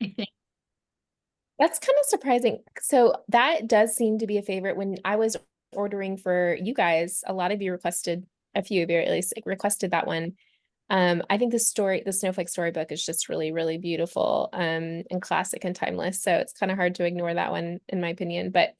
I think. That's kind of surprising. So that does seem to be a favorite. When I was ordering for you guys, a lot of you requested, a few of you at least requested that one. I think the Snowflake Storybook is just really, really beautiful, and classic and timeless. So it's kind of hard to ignore that one, in my opinion. But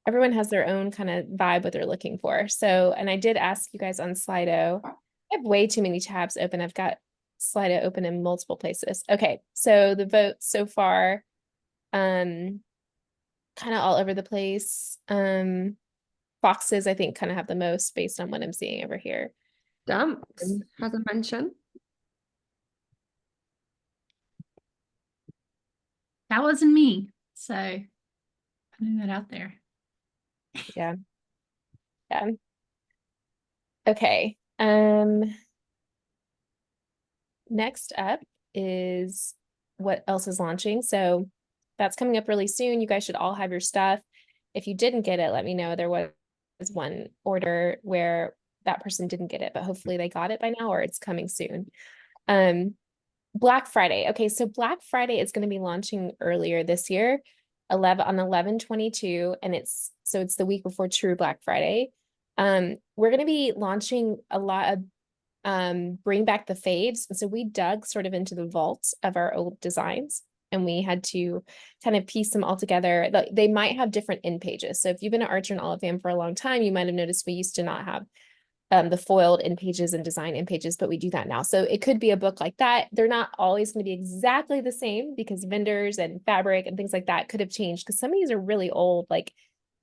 everyone has their own kind of vibe what they're looking for. So, and I did ask you guys on Slido. I have way too many tabs open. I've got Slido open in multiple places. Okay, so the votes so far, um, kind of all over the place. Foxes, I think, kind of have the most based on what I'm seeing over here. Stamps has a mention. That wasn't me. So putting that out there. Yeah. Yeah. Okay. Next up is what else is launching. So that's coming up really soon. You guys should all have your stuff. If you didn't get it, let me know. There was one order where that person didn't get it, but hopefully they got it by now or it's coming soon. Black Friday. Okay, so Black Friday is going to be launching earlier this year, 11/22, and it's the week before true Black Friday. We're going to be launching a lot of bring back the faves. So we dug sort of into the vaults of our old designs and we had to kind of piece them all together. They might have different end pages. So if you've been an Archer and Olivam for a long time, you might have noticed we used to not have the foiled end pages and design end pages, but we do that now. So it could be a book like that. They're not always going to be exactly the same because vendors and fabric and things like that could have changed because some of these are really old, like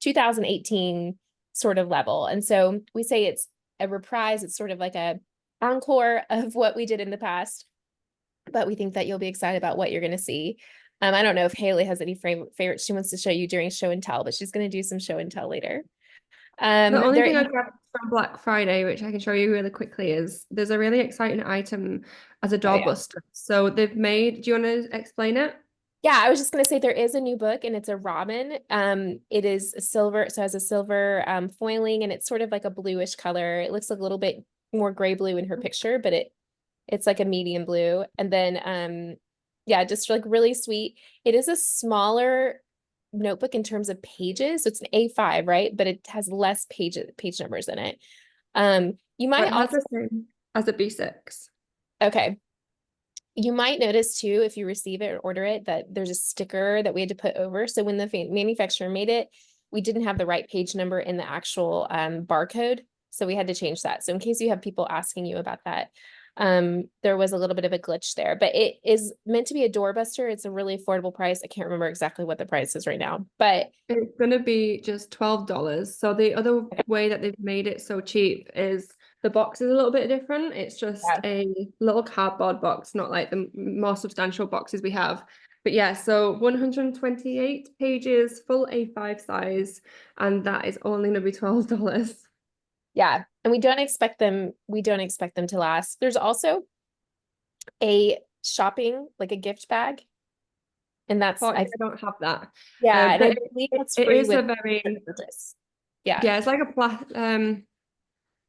2018 sort of level. And so we say it's a reprise. It's sort of like a encore of what we did in the past, but we think that you'll be excited about what you're going to see. I don't know if Haley has any favorites she wants to show you during show and tell, but she's going to do some show and tell later. The only thing I grabbed from Black Friday, which I can show you really quickly, is there's a really exciting item as a doorbuster. So they've made, do you want to explain it? Yeah, I was just going to say there is a new book and it's a robin. It is a silver, so it has a silver foiling and it's sort of like a bluish color. It looks like a little bit more gray blue in her picture, but it's like a medium blue. And then yeah, just like really sweet. It is a smaller notebook in terms of pages. So it's an A5, right? But it has less page numbers in it. You But might it has also the same as a B6. okay. You might notice too, if you receive it or order it, that there's a sticker that we had to put over. So when the manufacturer made it, we didn't have the right page number in the actual barcode. So we had to change that. So in case you have people asking you about that, there was a little bit of a glitch there, but it is meant to be a doorbuster. It's a really affordable price. I can't remember exactly what the price is right now, but it's going to be just $12. So the other way that they've made it so cheap is the box is a little bit different. It's just a little cardboard box, not like the more substantial boxes we have. But yeah, so 128 pages, full A5 size, and that is only going to be $12. yeah, and we don't expect them to last. There's also a shopping, like a gift bag. And that's I don't have that. yeah, and But I believe that's it free is with a very purchase. Yeah. yeah, it's like a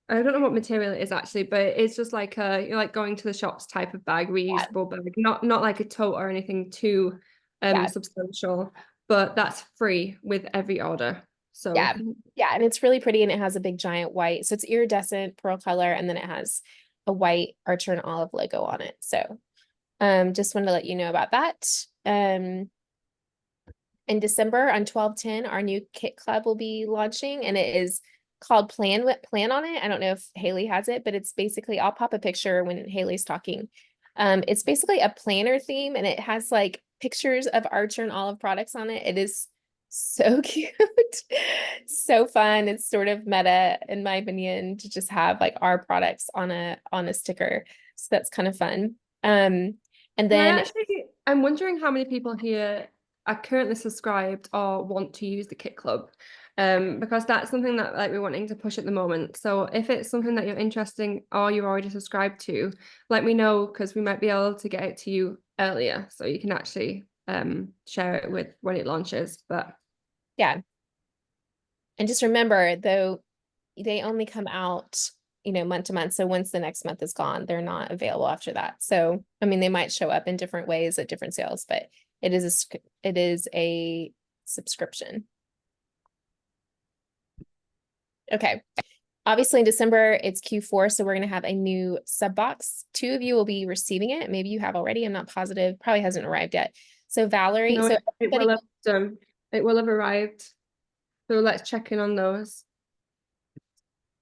I don't know what material it is actually, but it's just like you're like going to the shops type of bag, Yeah. reusable bag, not like a tote or anything too Yeah. substantial, but that's free with every order. So Yeah. Yeah. And it's really pretty and it has a big giant white. So it's iridescent pearl color and then it has a white Archer and Olive logo on it. So just wanted to let you know about that. In December on 12/10, our new kit club will be launching and it is called Plan on it. I don't know if Haley has it, but it's basically I'll pop a picture when Haley's talking. It's basically a planner theme and it has like pictures of Archer and Olive products on it. It is so cute. So fun. It's sort of meta in my opinion to just have like our products on a sticker. So that's kind of fun. And then I'm wondering how many people here are currently subscribed or want to use the Kit Club, because that's something that like we're wanting to push at the moment. So if it's something that you're interested in or you're already subscribed to, let me know because we might be able to get it to you earlier so you can actually share it with when it launches. But yeah. And just remember though, they only come out, month to month. So once the next month is gone, they're not available after that. So, I mean, they might show up in different ways at different sales, but It is a subscription. Okay. Obviously in December, it's Q4, so we're going to have a new sub box. 2 of you will be receiving it. Maybe you have already. I'm not positive. Probably hasn't arrived yet. So Valerie, No, so it will everybody- it will have arrived. So let's check in on those.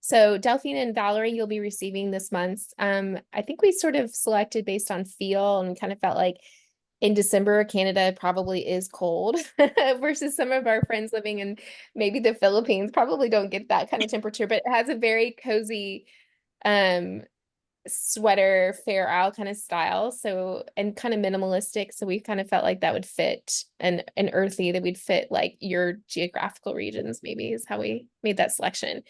so Delphine and Valerie, you'll be receiving this month. I think we sort of selected based on feel and kind of felt like in December, Canada probably is cold versus some of our friends living in maybe the Philippines probably don't get that kind of temperature, but it has a very cozy sweater Fair Isle kind of style. So, and kind of minimalistic. So we kind of felt like that would fit and earthy, that would fit like your geographical regions, maybe is how we made that selection.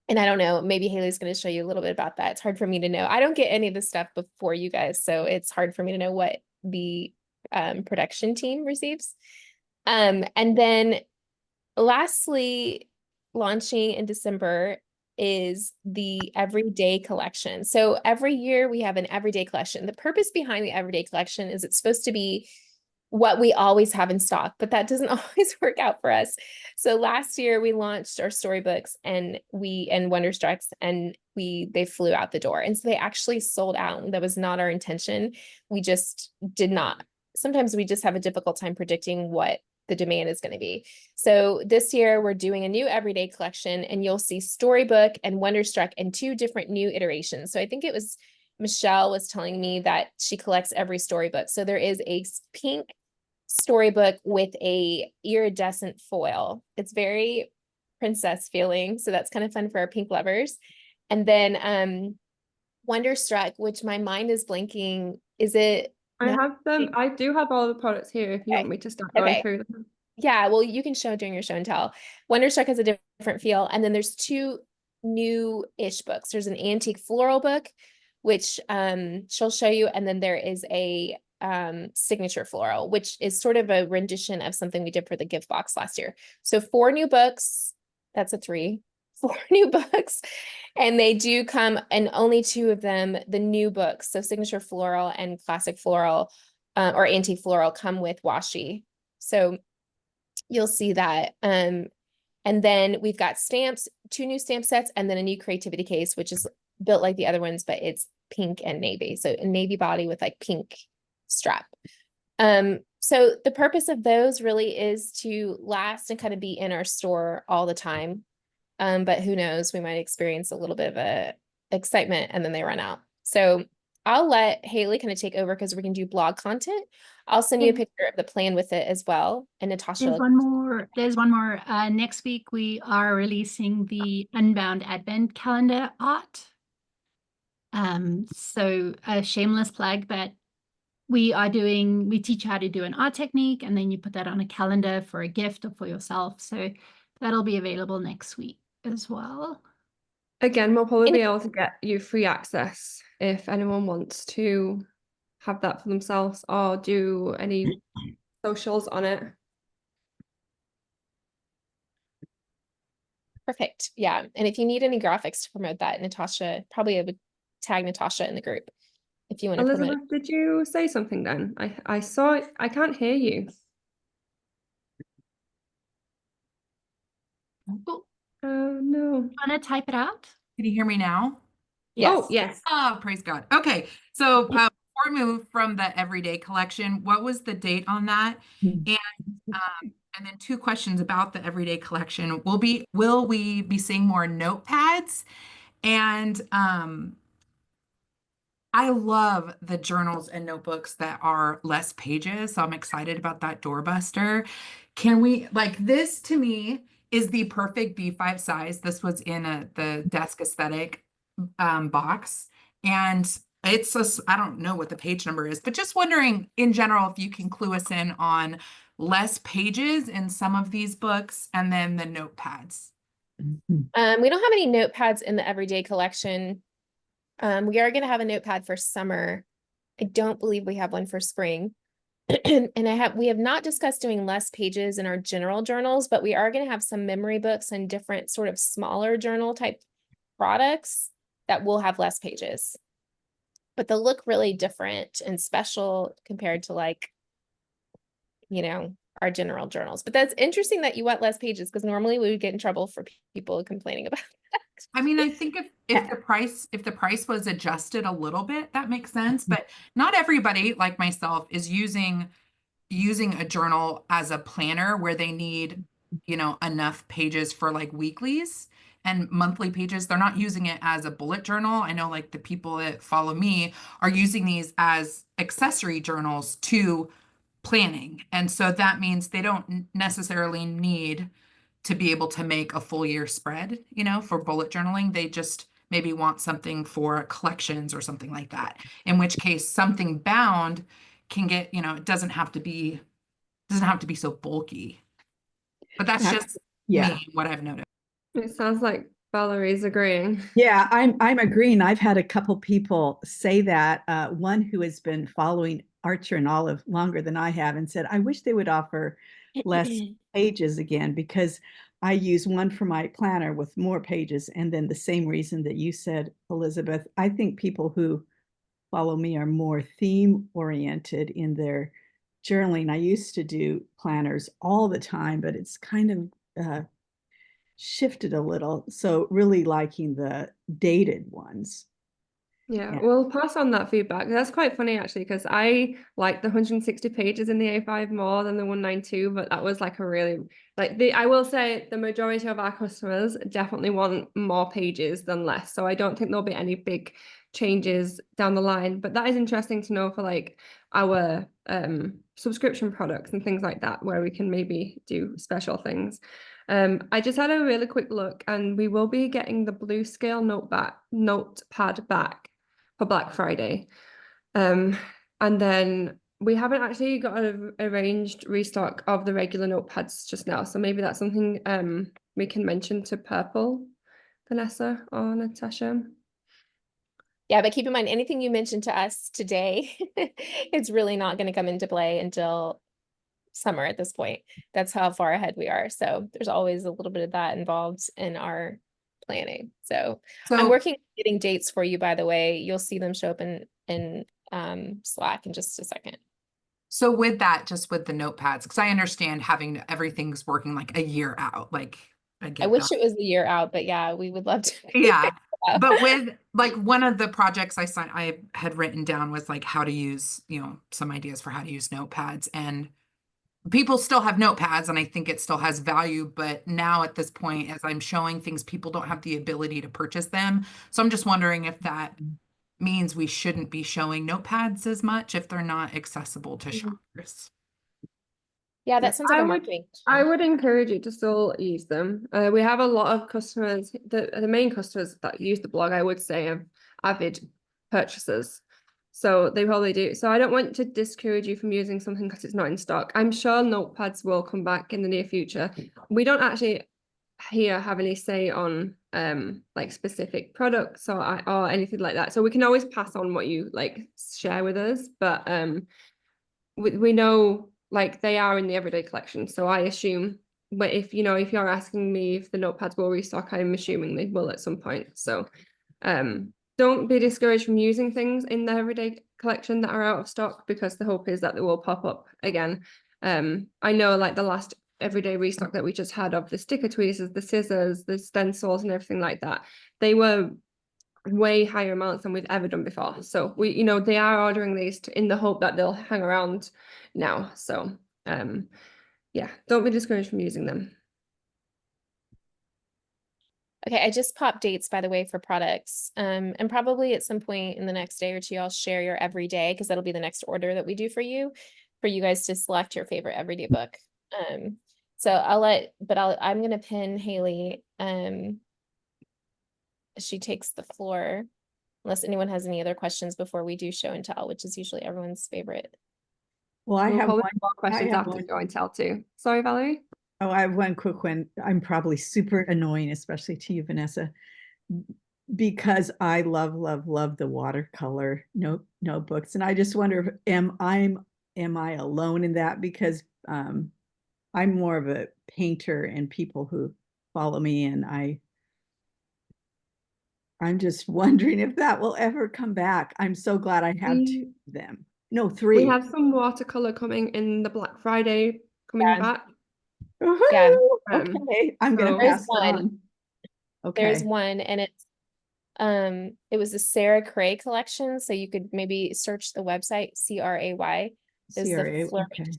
And I don't know, maybe Haley's going to show you a little bit about that. It's hard for me to know. I don't get any of this stuff before you guys, so it's hard for me to know what the production team receives. And then lastly, launching in December is the Everyday Collection. So every year we have an Everyday Collection. The purpose behind the Everyday Collection is it's supposed to be what we always have in stock, but that doesn't always work out for us. So last year we launched our storybooks and Wonderstrucks, and they flew out the door. And so they actually sold out. And that was not our intention. We just did not. Sometimes we just have a difficult time predicting what the demand is going to be. So this year we're doing a new Everyday Collection, and you'll see Storybook and Wonderstruck in 2 different new iterations. So I think it was Michelle was telling me that she collects every storybook. So there is a pink storybook with a iridescent foil. It's very princess feeling. So that's kind of fun for our pink lovers. And then Wonderstruck, which my mind is blanking. Is it? I No? have them. I do have all the products here if you Okay. want me to start going Okay. through them. Yeah, well, you can show during your show and tell. Wonderstruck has a different feel. And then there's 2 new-ish books. There's an antique floral book, which she'll show you. And then there is a signature floral, which is sort of a rendition of something we did for the gift box last year. So 4 new books. That's a 3. 4 new books. And they do come, and only 2 of them, the new books, so signature floral and classic floral or antique floral, come with washi. So you'll see that. And then we've got stamps, 2 new stamp sets, and then a new creativity case, which is built like the other ones, but it's pink and navy. So a navy body with like pink strap. So the purpose of those really is to last and kind of be in our store all the time. But who knows, we might experience a little bit of a excitement and then they run out. So I'll let Haley kind of take over because we can do blog content. I'll send you a picture of the plan with it as well. And Natasha. There's one more. There's one more. Next week we are releasing the Unbound Advent calendar art. So a shameless plug, but we teach you how to do an art technique, and then you put that on a calendar for a gift or for yourself. So that'll be available next week as well. Again, we'll probably be able to get you free access if anyone wants to have that for themselves or do any socials on it. Perfect. Yeah. And if you need any graphics to promote that, Natasha, probably I would tag Natasha in the group if you want to promote it. Elizabeth, did you say something then? I saw it. I can't hear you. Oh, Oh, no. want to type it out? Can you hear me now? Yes. Oh, yes. Oh, praise God. Okay. So before we move from the Everyday Collection, what was the date on that? And then 2 questions about the Everyday Collection. Will we be seeing more notepads? And I love the journals and notebooks that are less pages. So I'm excited about that doorbuster. Can we, like, this to me is the perfect B5 size. This was in the Desk Aesthetic box. And it's I don't know what the page number is, but just wondering in general if you can clue us in on less pages in some of these books and then the notepads. We don't have any notepads in the Everyday Collection. We are going to have a notepad for summer. I don't believe we have one for spring. And we have not discussed doing less pages in our general journals, but we are going to have some memory books and different sort of smaller journal type products that will have less pages. But they'll look really different and special compared to like you know, our general journals. But that's interesting that you want less pages, because normally we would get in trouble for people complaining about that. I mean, I think if the price was adjusted a little bit, that makes sense. But not everybody, like myself, is using a journal as a planner where they need, you know, enough pages for like weeklies and monthly pages. They're not using it as a bullet journal. I know like the people that follow me are using these as accessory journals to planning. And so that means they don't necessarily need to be able to make a full year spread, you know, for bullet journaling. They just maybe want something for collections or something like that. In which case something bound can get, you know, it doesn't have to be so bulky. But that's just me, what I've noticed. It sounds like Valerie's agreeing. Yeah, I'm agreeing. I've had a couple people say that. One who has been following Archer and Olive longer than I have, and said, I wish they would offer less pages again, because I use one for my planner with more pages. And then the same reason that you said, Elizabeth, I think people who follow me are more theme oriented in their journaling. I used to do planners all the time, but it's kind of shifted a little. So really liking the dated ones. Yeah, we'll pass on that feedback. That's quite funny actually, because I like the 160 pages in the A5 more than the 192, but that was like a really I will say the majority of our customers definitely want more pages than less. So I don't think there'll be any big changes down the line. But that is interesting to know for like our subscription products and things like that, where we can maybe do special things. I just had a really quick look, and we will be getting the Blue Scale notepad back for Black Friday. And then we haven't actually got an arranged restock of the regular notepads just now. So maybe that's something we can mention to Purple, Vanessa or Natasha. Yeah, but keep in mind, anything you mentioned to us today, it's really not going to come into play until summer at this point. That's how far ahead we are. So there's always a little bit of that involved in our planning. So I'm working on getting dates for you, by the way. You'll see them show up in Slack in just a second. So with that, just with the notepads, because I understand having everything's working like a year out. Like I wish it was a year out, but yeah, we would love to. Yeah. But with like one of the projects I had written down was like how to use, you know, some ideas for how to use notepads, and people still have notepads and I think it still has value, but now at this point, as I'm showing things, people don't have the ability to purchase them. So I'm just wondering if that means we shouldn't be showing notepads as much if they're not accessible to shoppers. Yeah, that sounds like a marketing. I would encourage you to still use them. We have a lot of customers, the main customers that use the blog, I would say, are avid purchasers. So they probably do. So I don't want to discourage you from using something because it's not in stock. I'm sure notepads will come back in the near future. We don't actually here have any say on like specific products or anything like that. So we can always pass on what you like share with us. But we know like they are in the everyday collection. So I assume, but if you're asking me if the notepads will restock, I'm assuming they will at some point. So don't be discouraged from using things in the everyday collection that are out of stock, because the hope is that they will pop up again. I know like the last everyday restock that we just had of the sticker tweezers, the scissors, the stencils and everything like that, they were way higher amounts than we've ever done before. So we, they are ordering these in the hope that they'll hang around now. So yeah, don't be discouraged from using them. Okay, I just popped dates, by the way, for products. And probably at some point in the next day or two, I'll share your everyday, because that'll be the next order that we do for you guys to select your favorite everyday book. So I'm gonna pin Haley. She takes the floor, unless anyone has any other questions before we do show and tell, which is usually everyone's favorite. Well, I have more one questions after show and tell too. Sorry, Valerie. Oh, I have one quick one. I'm probably super annoying, especially to you, Vanessa, because I love the watercolor notebooks. And I just wonder, am I alone in that? Because I'm more of a painter, and people who follow me, and I'm just wondering if that will ever come back. I'm so glad I have two of them. No, We 3. have some watercolor coming in the Black Friday coming Yeah. back. Yeah. Woohoo! Um, Okay, I'm gonna so- There's pass it one. on. There's Okay, one, and it was the Sarah Cray collection, so you could maybe search the website CRAY. Is the CRA, Flourish, okay.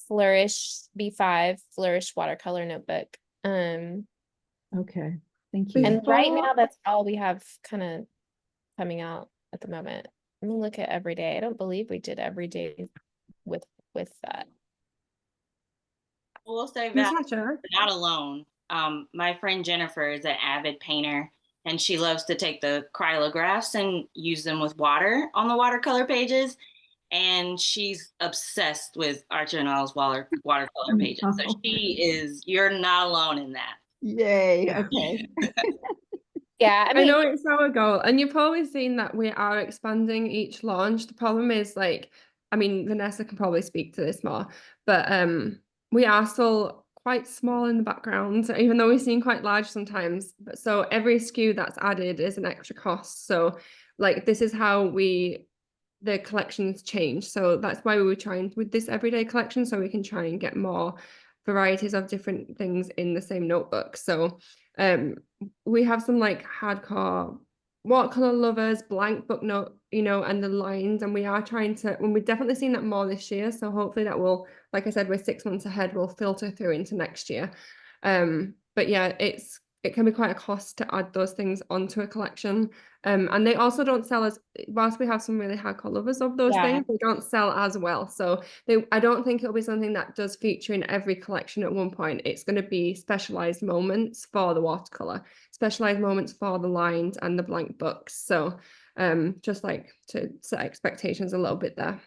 Flourish B5 Flourish watercolor notebook. Okay, thank you. And right Before- now that's all we have kind of coming out at the moment. Let me look at every day. I don't believe we did every day with that. I will say that Natasha, you're not alone. My friend Jennifer is an avid painter, and she loves to take the cryolographs and use them with water on the watercolor pages. And she's obsessed with Archer and All's watercolor pages. So Oh. you're not alone in that. Yay, okay. Yeah, I I mean, know it's our goal, and you've probably seen that we are expanding each launch. The problem is, like, I mean, Vanessa can probably speak to this more, but we are still quite small in the background, even though we seem quite large sometimes. But so every SKU that's added is an extra cost. So, like, this is how the collections change. So that's why we were trying with this everyday collection, so we can try and get more varieties of different things in the same notebook. So we have some like hardcore watercolor lovers, blank book note, and the lines, and we are trying to, and we've definitely seen that more this year. So hopefully that will, like I said, we're 6 months ahead, will filter through into next year. But yeah, it can be quite a cost to add those things onto a collection. And they also don't sell as, whilst we have some really hardcore lovers of those Yeah. things, they don't sell as well. So I don't think it'll be something that does feature in every collection at one point. It's going to be specialized moments for the watercolor, specialized moments for the lines and the blank books. So just like to set expectations a little bit there.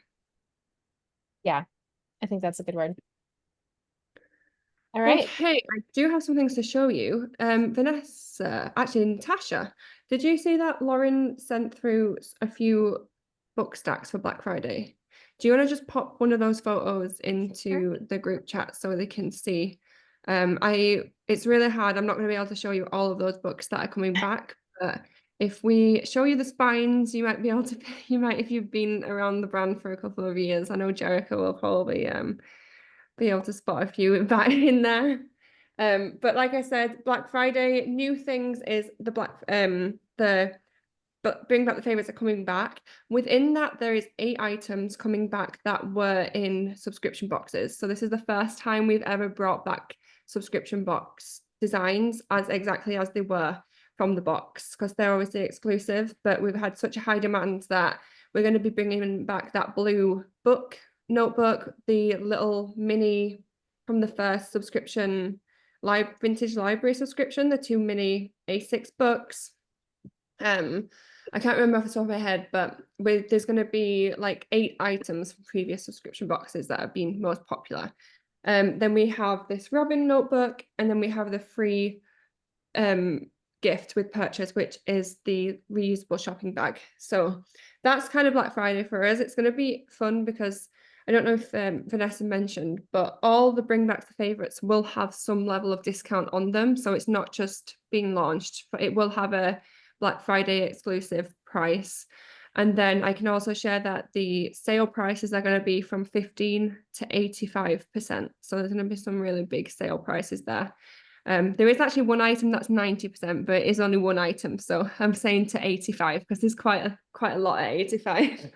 I think that's a good word. All right. Okay, I do have some things to show you. Vanessa, actually Natasha, did you see that Lauren sent through a few book stacks for Black Friday? Do you want to just pop one of those photos into the group chat so they can see? It's really hard. I'm not going to be able to show you all of those books that are coming back, but if we show you the spines, you might be able to, if you've been around the brand for a couple of years, I know Jericho will probably be able to spot a few back in there. But like I said, Black Friday, new things is but Bring Back the Favorites are coming back. Within that, there is 8 items coming back that were in subscription boxes. So this is the first time we've ever brought back subscription box designs as exactly as they were from the box, because they're obviously exclusive, but we've had such a high demand that we're going to be bringing back that blue book notebook, the little mini from the first subscription vintage library subscription, the 2 mini A6 books. I can't remember off the top of my head, but there's going to be like 8 items from previous subscription boxes that have been most popular. Then we have this Robin notebook, and then we have the free gift with purchase, which is the reusable shopping bag. So that's kind of Black Friday for us. It's going to be fun because I don't know if Vanessa mentioned, but all the Bring Back the Favorites will have some level of discount on them. So it's not just being launched, but it will have a Black Friday exclusive price. And then I can also share that the sale prices are going to be from 15 to 85%. So there's going to be some really big sale prices there. There is actually one item that's 90%, but it is only one item. So I'm saying to 85 because there's quite a lot at 85.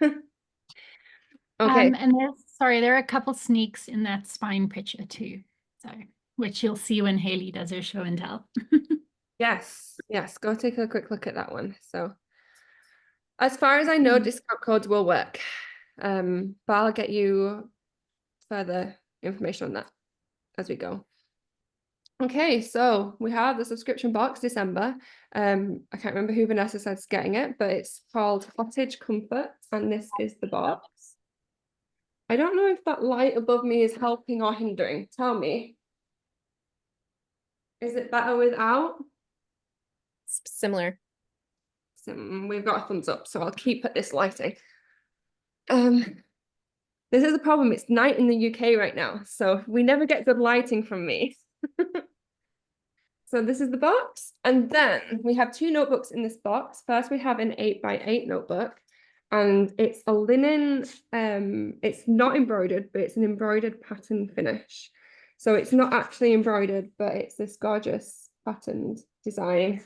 Okay. And there are a couple sneaks in that spine picture too. So, which you'll see when Haley does her show and tell. Yes, go take a quick look at that one. So as far as I know, discount codes will work. But I'll get you further information on that as we go. Okay, so we have the subscription box December. I can't remember who Vanessa said's getting it, but it's called Cottage Comfort, and this is the box. I don't know if that light above me is helping or hindering. Tell me. Is it better without? Similar. So we've got a thumbs up, so I'll keep at this lighting. This is a problem. It's night in the UK right now, so we never get good lighting from me. So this is the box, and then we have 2 notebooks in this box. First, we have an 8x8 notebook, and it's a linen, it's not embroidered, but it's an embroidered pattern finish. So it's not actually embroidered, but it's this gorgeous patterned design.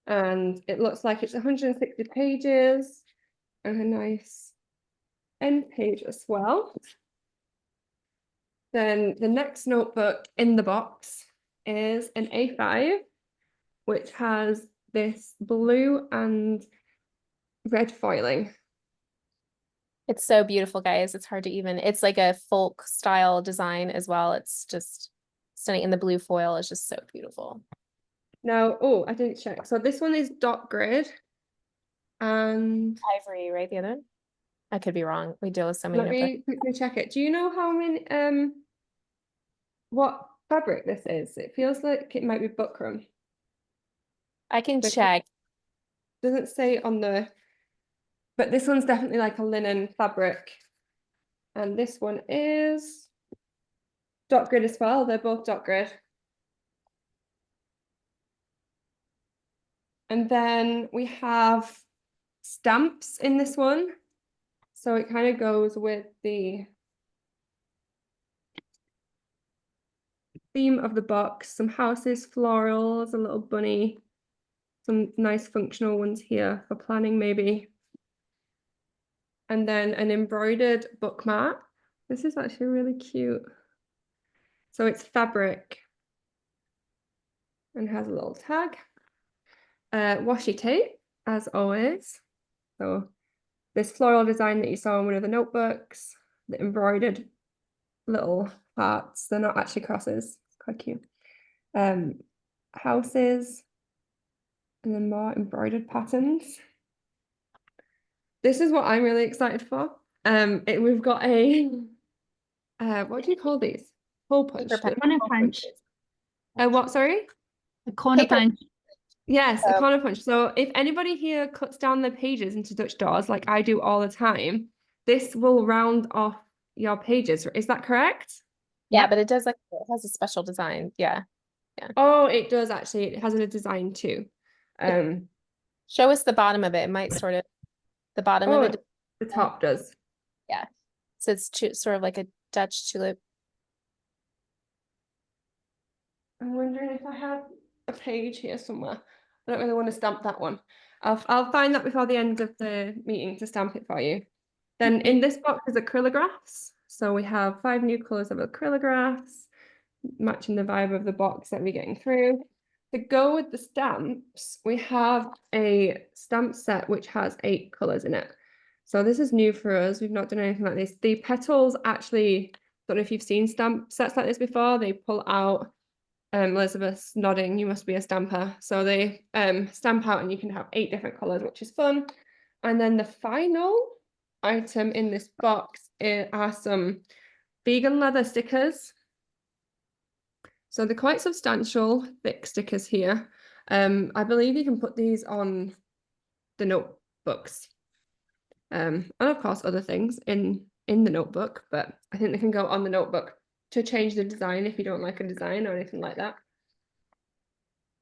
And it looks like it's 160 pages and a nice end page as well. Then the next notebook in the box is an A5, which has this blue and red foiling. It's so beautiful, guys. It's hard to even, it's like a folk style design as well. It's just stunning. And the blue foil is just so beautiful. Now, oh, I didn't check. So this one is dot grid. And Ivory, right? The other one? I could be wrong. We deal with so many let notebooks. me quickly check it. Do you know how many, what fabric this is? It feels like it might be buckram. I can But- check. Doesn't say on the, but this one's definitely like a linen fabric. And this one is dot grid as well. They're both dot grid. And then we have stamps in this one. So it kind of goes with the theme of the box. Some houses, florals, a little bunny, some nice functional ones here for planning maybe. And then an embroidered bookmark. This is actually really cute. So it's fabric and has a little tag. Washi tape, as always. So this floral design that you saw in one of the notebooks, the embroidered little parts, they're not actually crosses, it's quite cute. Houses, and then more embroidered patterns. This is what I'm really excited for. We've got a, what do you call these? Hole punch. Paper punch. Corner Hole punch. punches. What, sorry? A corner Paper- punch. Yes, a Oh. corner punch. So if anybody here cuts down their pages into Dutch doors, like I do all the time, this will round off your pages. Is that correct? Yeah, but it does like, it has a special design. Yeah. Oh, it does actually. It has a design too. Show us the bottom of it. It might sort of, the bottom Oh, of it. the top does. So it's sort of like a Dutch tulip. I'm wondering if I have a page here somewhere. I don't really want to stamp that one. I'll find that before the end of the meeting to stamp it for you. Then in this box is acrylographs. So we have 5 new colors of acrylographs, matching the vibe of the box that we're getting through. To go with the stamps, we have a stamp set which has 8 colors in it. So this is new for us. We've not done anything like this. The petals actually, don't know if you've seen stamp sets like this before. They pull out. Elizabeth's nodding, you must be a stamper. So they stamp out and you can have 8 different colors, which is fun. And then the final item in this box are some vegan leather stickers. So they're quite substantial, thick stickers here. I believe you can put these on the notebooks. And of course other things in the notebook, but I think they can go on the notebook to change the design if you don't like a design or anything like that.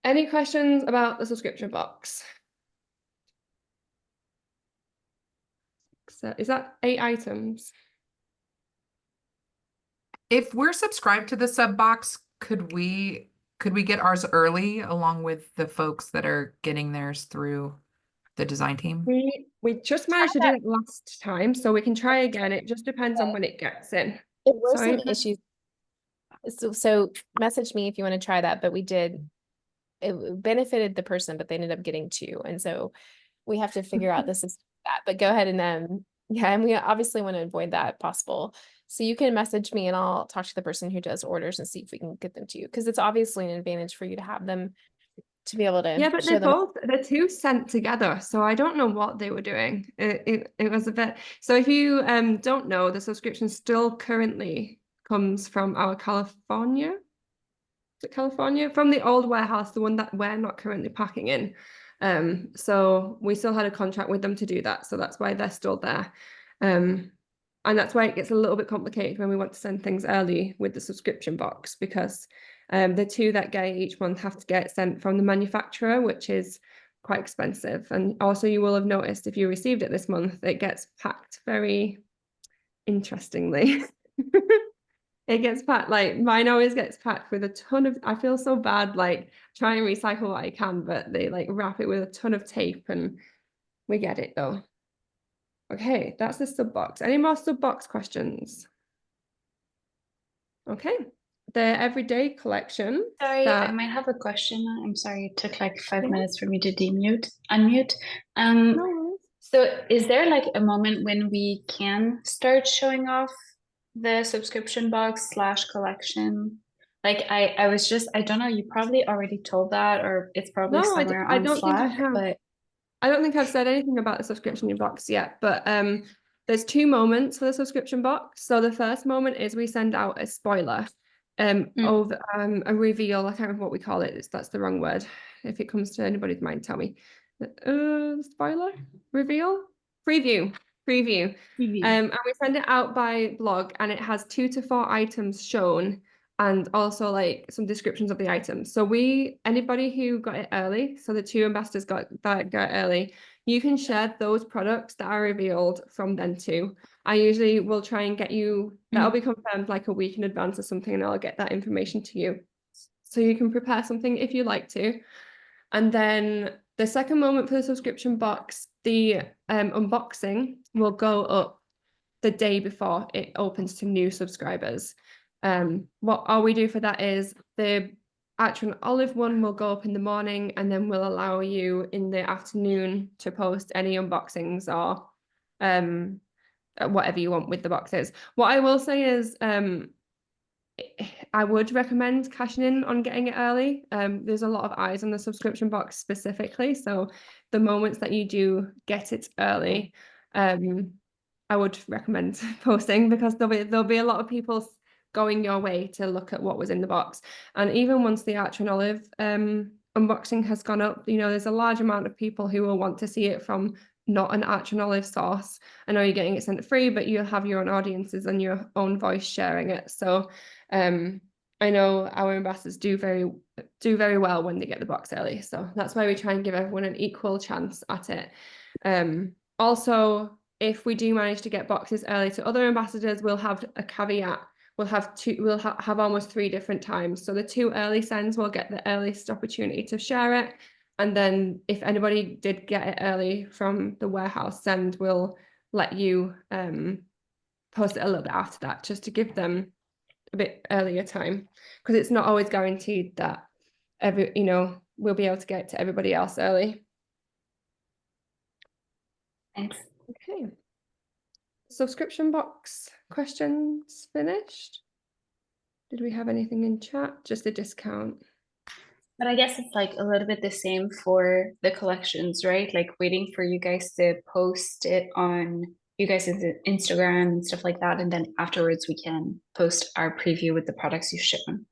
Any questions about the subscription box? So is that 8 items? If we're subscribed to the sub box, could we get ours early along with the folks that are getting theirs through the design team? We just managed to do it last time, so we can try again. It just depends on when it gets in. There were Sorry, some issues. So message me if you want to try that, but we did, it benefited the person, but they ended up getting 2. And so we have to figure out this is that, but go ahead and yeah, and we obviously want to avoid that if possible. So you can message me and I'll talk to the person who does orders and see if we can get them to you. Because it's obviously an advantage for you to have them to be able to Yeah, but show them. they're 2 sent together, so I don't know what they were doing. It was a bit, so if you don't know, the subscription still currently comes from our California. Is it California? From the old warehouse, the one that we're not currently packing in. So we still had a contract with them to do that, so that's why they're still there. And that's why it gets a little bit complicated when we want to send things early with the subscription box, because the 2 that get each month have to get sent from the manufacturer, which is quite expensive. And also you will have noticed if you received it this month, it gets packed very interestingly. It gets packed, like mine always gets packed with a ton of, I feel so bad, like try and recycle what I can, but they like wrap it with a ton of tape, and we get it though. Okay, that's the sub box. Any more sub box questions? Okay, the everyday collection. Sorry, I that- might have a question. I'm sorry, it took like 5 Yeah. minutes for me to unmute. No worries. So is there like a moment when we can start showing off the subscription box / collection? Like I was just, I don't know, you probably already told that, or it's probably No, somewhere I on don't think I Slack, have. but I don't think I've said anything about the subscription box yet, but there's 2 moments for the subscription box. So the first moment is we send out a spoiler, of a reveal. I can't remember what we call it. That's the wrong word. If it comes to anybody's mind, tell me. Spoiler, reveal, preview. And we send it out by blog, and it has 2 to 4 items shown, and also like some descriptions of the items. So anybody who got it early, so the 2 ambassadors got it early, you can share those products that are revealed from then too. I usually will try and get you, that'll be confirmed like a week in advance or something, and I'll get that information to you. So you can prepare something if you like to. And then the second moment for the subscription box, the unboxing will go up the day before it opens to new subscribers. What all we do for that is the Archer and Olive one will go up in the morning, and then we'll allow you in the afternoon to post any unboxings or whatever you want with the boxes. What I will say is I would recommend cashing in on getting it early. There's a lot of eyes on the subscription box specifically, so the moments that you do get it early, I would recommend posting, because there'll be a lot of people going your way to look at what was in the box. And even once the Archer and Olive unboxing has gone up, you know, there's a large amount of people who will want to see it from not an Archer and Olive source. I know you're getting it sent free, but you'll have your own audiences and your own voice sharing it. So I know our ambassadors do very well when they get the box early. So that's why we try and give everyone an equal chance at it. Also, if we do manage to get boxes early to other ambassadors, we'll have a caveat. We'll have almost 3 different times. So the 2 early sends will get the earliest opportunity to share it. And then if anybody did get it early from the warehouse send, we'll let you post it a little bit after that, just to give them a bit earlier time, because it's not always guaranteed that we'll be able to get to everybody else early. thanks. Okay. Subscription box questions finished. Did we have anything in chat? Just a discount. But I guess it's like a little bit the same for the collections, right? Like waiting for you guys to post it on you guys' Instagram and stuff like that, and then afterwards we can post our preview with the products you've shown.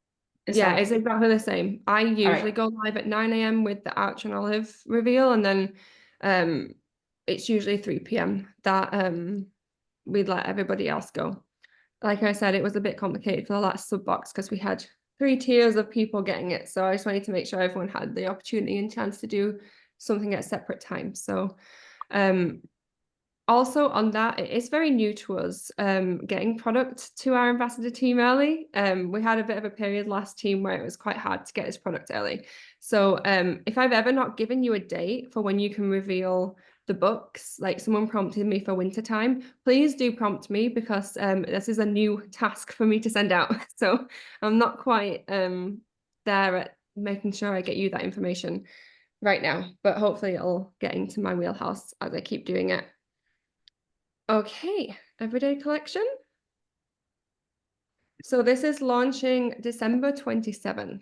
Yeah, it's exactly the same. I usually go live at 9 AM with the Archer and Olive reveal, and then it's usually 3 PM that we'd let everybody else go. Like I said, it was a bit complicated for the last sub box because we had 3 tiers of people getting it. So I just wanted to make sure everyone had the opportunity and chance to do something at separate times. So also on that, it's very new to us getting product to our ambassador team early. We had a bit of a period last team where it was quite hard to get this product early. So if I've ever not given you a date for when you can reveal the books, like someone prompted me for winter time, please do prompt me, because this is a new task for me to send out. So I'm not quite there at making sure I get you that information right now, but hopefully it'll get into my wheelhouse as I keep doing it. Okay, everyday collection. So this is launching December 27th,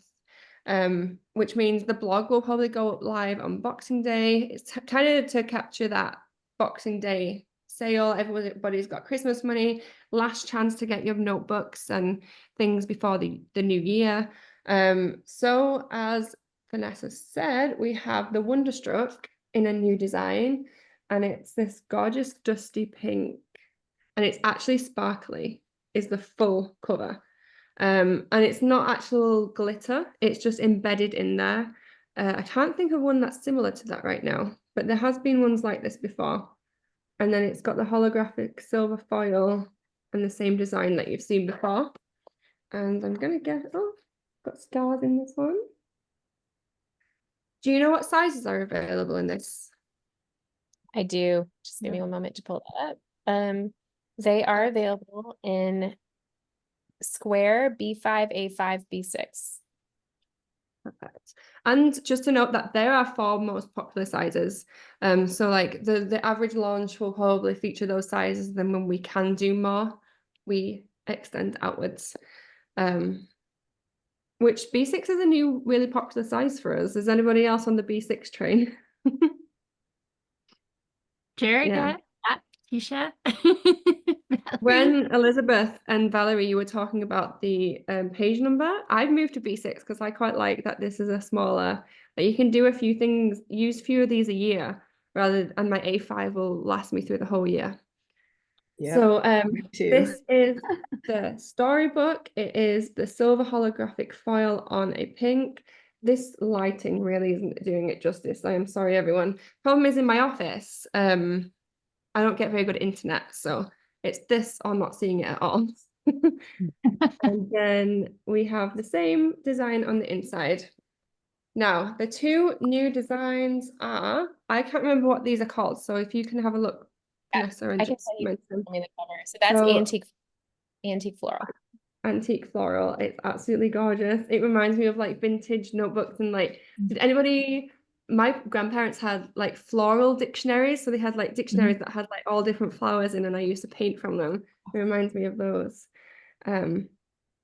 which means the blog will probably go up live on Boxing Day. It's kind of to capture that Boxing Day sale. Everybody's got Christmas money, last chance to get your notebooks and things before the new year. So as Vanessa said, we have the Wonderstruck in a new design, and it's this gorgeous dusty pink, and it's actually sparkly is the full cover. And it's not actual glitter, it's just embedded in there. I can't think of one that's similar to that right now, but there has been ones like this before. And then it's got the holographic silver foil and the same design that you've seen before. And I'm gonna get, oh, got stars in this one. Do you know what sizes are available in this? I do. Just give me one moment to pull that up. They are available in square, B5, A5, B6. Perfect. And just to note that there are 4 most popular sizes. So like the average launch will probably feature those sizes. Then when we can do more, we extend outwards. Which B6 is a new really popular size for us. Is anybody else on the B6 train? Jared, Yeah. Keisha. When Elizabeth and Valerie, you were talking about the page number, I've moved to B6 because I quite like that this is a smaller, that you can do a few things, use fewer of these a year, and my A5 will last me through the whole year. Yep, So me too. this is the storybook. It is the silver holographic foil on a pink. This lighting really isn't doing it justice. I am sorry, everyone. Problem is in my office, I don't get very good internet, so it's this or not seeing it at all. And then we have the same design on the inside. Now, the 2 new designs are, I can't remember what these are called, so if you can have a look, Yeah, Vanessa, and I can just tell you mention. me the cover. So that's So- antique floral. Antique floral. It's absolutely gorgeous. It reminds me of like vintage notebooks and like, did anybody, my grandparents had like floral dictionaries. So they had like dictionaries that had like all different flowers in, and I used to paint from them. It reminds me of those.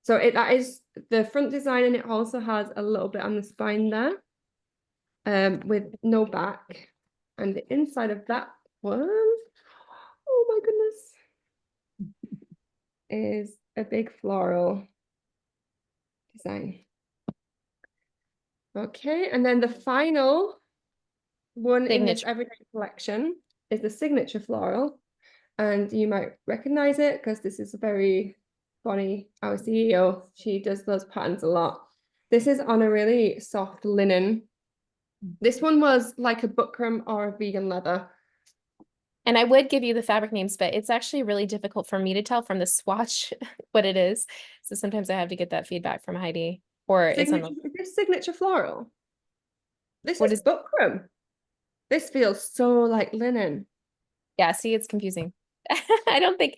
So that is the front design, and it also has a little bit on the spine there, with no back. And the inside of that one, oh my goodness, is a big floral design. Okay, and then the final one in this Signature. everyday collection is the signature floral. And you might recognize it because this is very Bonnie, our CEO. She does those patterns a lot. This is on a really soft linen. This one was like a buckram or a vegan leather. And I would give you the fabric names, but it's actually really difficult for me to tell from the swatch what it is. So sometimes I have to get that feedback from Heidi, or it's on Signature, is this signature floral? This What is is- buckram. This feels so like linen. yeah, see, it's confusing. I don't think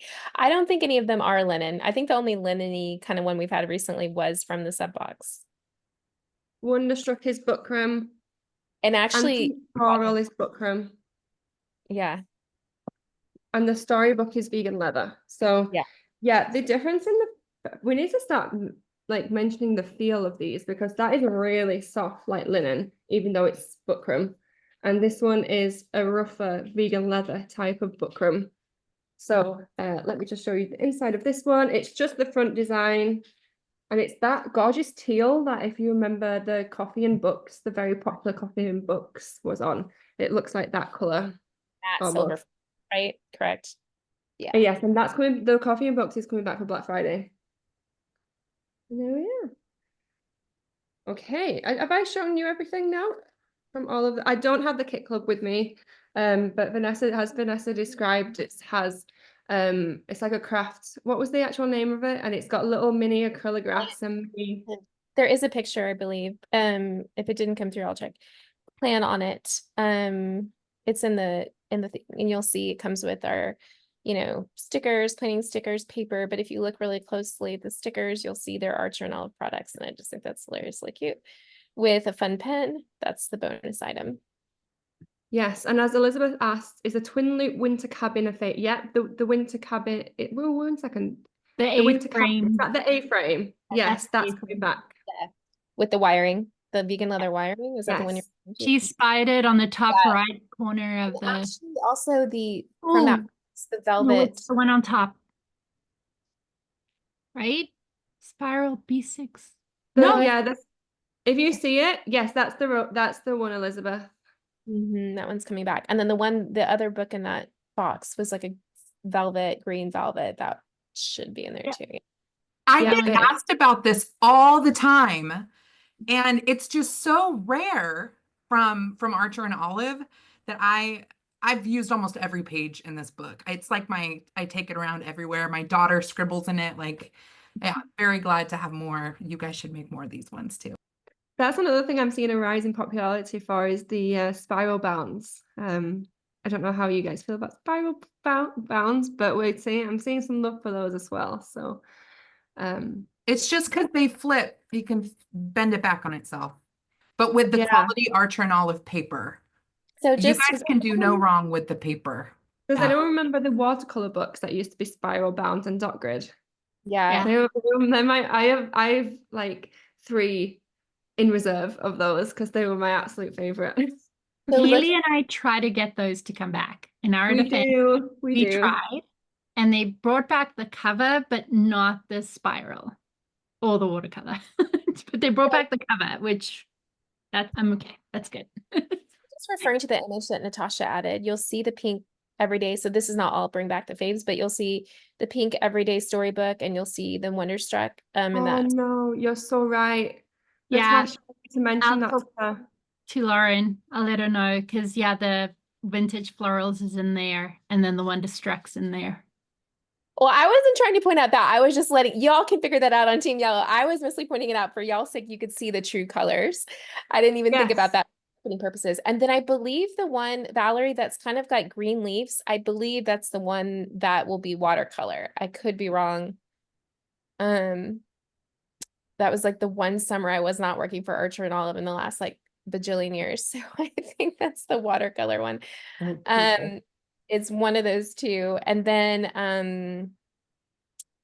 any of them are linen. I think the only linen-y kind of one we've had recently was from the sub box. Wonderstruck is buckram. And actually, Antique floral is buckram. yeah, And the storybook is vegan leather. So Yeah. the difference in we need to start like mentioning the feel of these, because that is really soft like linen, even though it's buckram. And this one is a rougher vegan leather type of buckram. So let me just show you the inside of this one. It's just the front design. And it's that gorgeous teal that, if you remember the Coffee and Books, the very popular Coffee and Books was on. It looks like that color. that silver, right? Correct. Yeah. Yes, and that's coming, the Coffee and Books is coming back for Black Friday. And there we are. Okay, have I shown you everything now? From all of the, I don't have the Kit Club with me, but Vanessa described, it has, it's like a craft, what was the actual name of it? And it's got little mini acrylographs and mini... There is a picture, I believe. If it didn't come through, I'll check. Plan on it. It's in the thing, and you'll see it comes with our, stickers, planning stickers, paper. But if you look really closely at the stickers, you'll see there are Archer and Olive products, and I just think that's hilariously cute. With a fun pen, that's the bonus item. Yes, and as Elizabeth asked, is a twin loop winter cabin a fate? Yeah, the winter cabin. Well, 1 second. The winter A-frame. Is that the A-frame? Yes, that's the coming A-frame. back. With the wiring, the vegan leather wiring, is that the one you're Yes. referring to? She spied it on the top Yeah. right corner of And the. actually, also from that Oh, box, the no, velvet. it's the one on top. Right? Spiral B6. No. Yeah, if you see it, yes, that's the one, Elizabeth. That one's coming back. And then the other book in that box was like a green velvet that should be in there too. I Yeah, get but- asked about this all the time. And it's just so rare from Archer and Olive that I've used almost every page in this book. It's like I take it around everywhere. My daughter scribbles in it. Like, yeah, I'm very glad to have more. You guys should make more of these ones too. That's another thing I'm seeing a rise in popularity for is the spiral bounds. I don't know how you guys feel about spiral bounds, but I'm seeing some love for those as well. So it's just because they flip, you can bend it back on itself. But with the Yeah. quality Archer and Olive paper, So you just guys can do no wrong with the paper. does anyone remember the watercolor books that used to be spiral bound and dot grid? yeah. I have like 3 in reserve of those because they were my absolute favorite. So look- Keely and I try to get those to come back. In our defense, We we do. tried, and they brought back the cover, but not the spiral or the watercolor. But they brought back the cover, which I'm okay. That's good. Just referring to the image that Natasha added, you'll see the pink everyday. So this is not all bring back the faves, but you'll see the pink everyday storybook and you'll see the Wonderstruck. And Oh that no, you're so right. Yeah, Natasha, I need to mention that I'll to her. to Lauren, I'll let her know because yeah, the vintage florals is in there, and then the Wonderstruck's in there. well, I wasn't trying to point out that. I was just letting y'all can figure that out on Team Yellow. I was mostly pointing it out for y'all's sake. You could see the true colors. I didn't even think about Yes. that for marketing purposes. And then I believe the one, Valerie, that's kind of got green leaves. I believe that's the one that will be watercolor. I could be wrong. That was like the one summer I was not working for Archer and Olive in the last like bajillion years. So I think that's the watercolor one. It's one of those two. And then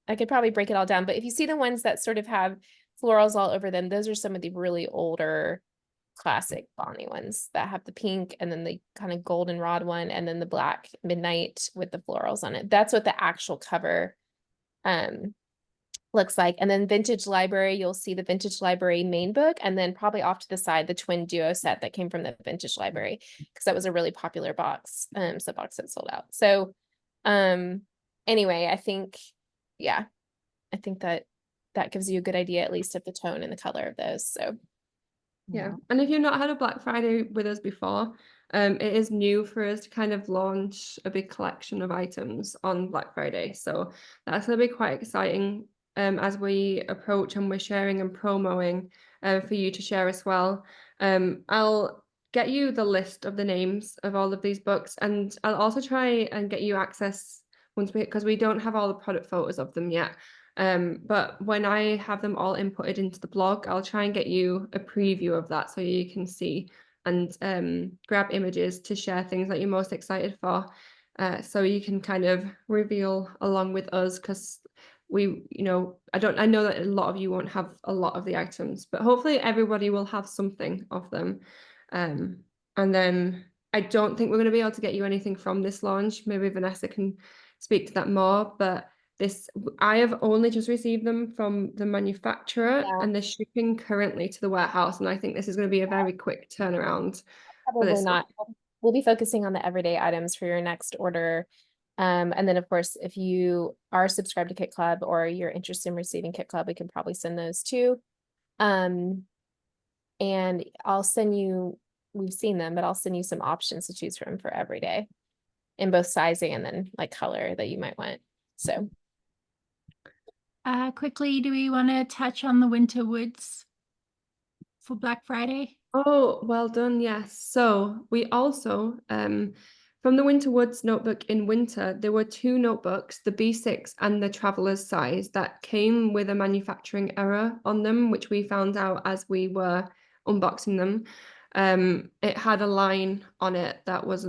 I could probably break it all down, but if you see the ones that sort of have florals all over them, those are some of the really older classic Bonnie ones that have the pink and then the kind of goldenrod one and then the black midnight with the florals on it. That's what the actual cover looks like. And then Vintage Library, you'll see the Vintage Library main book, and then probably off to the side, the twin duo set that came from the Vintage Library, because that was a really popular box, so box that sold out. So anyway, I think that gives you a good idea at least of the tone and the color of those. So Yeah. And if you've not had a Black Friday with us before, it is new for us to kind of launch a big collection of items on Black Friday. So that's going to be quite exciting as we approach, and we're sharing and promoting for you to share as well. I'll get you the list of the names of all of these books, and I'll also try and get you access because we don't have all the product photos of them yet. But when I have them all inputted into the blog, I'll try and get you a preview of that so you can see and grab images to share things that you're most excited for. So you can kind of reveal along with us, because I know that a lot of you won't have a lot of the items, but hopefully everybody will have something of them. And then I don't think we're going to be able to get you anything from this launch. Maybe Vanessa can speak to that more, but I have only just received them from the manufacturer, and they're shipping currently to the warehouse. And I think this is going to be a very quick turnaround. probably not. We'll be focusing on the everyday items for your next order. And then of course, if you are subscribed to Kit Club or you're interested in receiving Kit Club, we can probably send those too. And I'll send you, we've seen them, but I'll send you some options to choose from for every day in both sizing and then like color that you might want. So Quickly, do we want to touch on the Winter Woods for Black Friday? Oh, well done. Yes. So we also, from the Winter Woods notebook in winter, there were 2 notebooks, the B6 and the Traveler's size, that came with a manufacturing error on them, which we found out as we were unboxing them. It had a line on it that was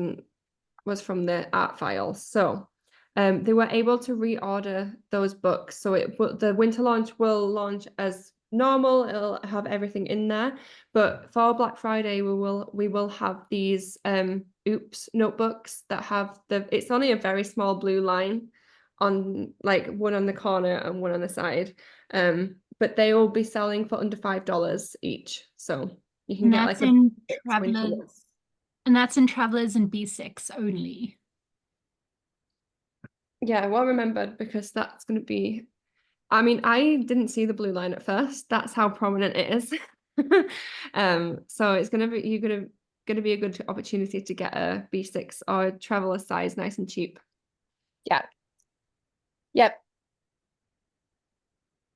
from the art file. So they were able to reorder those books. So the winter launch will launch as normal. It'll have everything in there, but for Black Friday we will have these oops notebooks that have it's only a very small blue line on, like, one on the corner and one on the side, but they will be selling for under $5 each, so you can And get that's like in a Winter Travelers, Woods. and that's in Travelers and B6 only. Yeah, well remembered, because that's going to be, I mean, I didn't see the blue line at first. That's how prominent it is. So it's gonna be gonna be a good opportunity to get a B6 or a traveler size nice and cheap. Yeah. Yep.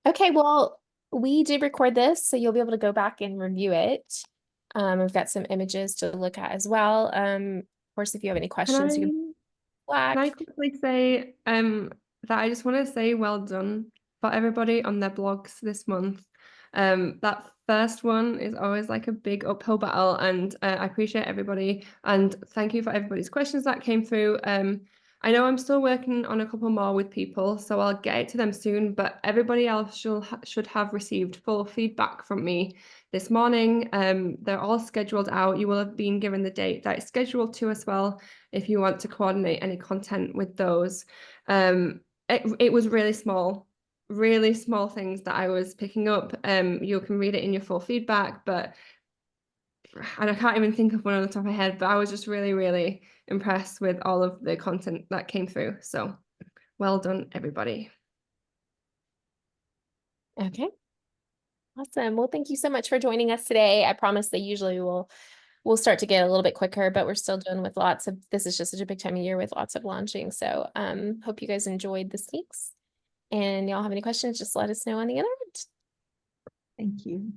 Okay, well, we did record this, so you'll be able to go back and review it. We've got some images to look at as well. Of course, if you have any questions, you can Can I Slack. quickly say that I just want to say well done for everybody on their blogs this month. That first one is always like a big uphill battle, and I appreciate everybody, and thank you for everybody's questions that came through. I know I'm still working on a couple more with people, so I'll get it to them soon, but everybody else should have received full feedback from me this morning. They're all scheduled out. You will have been given the date that it's scheduled to as well, if you want to coordinate any content with those. It was really small things that I was picking up. You can read it in your full feedback, but and I can't even think of one on the top of my head, but I was just really, really impressed with all of the content that came through. So well done, everybody. Okay. Awesome. Well, thank you so much for joining us today. I promise that usually we'll start to get a little bit quicker, but we're still doing with lots of, this is just such a big time of year with lots of launching. So hope you guys enjoyed the sneaks, and y'all have any questions, just let us know on the internet. Thank you.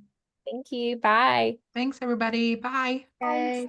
Thank you. Bye. Thanks, everybody. Bye. Guys.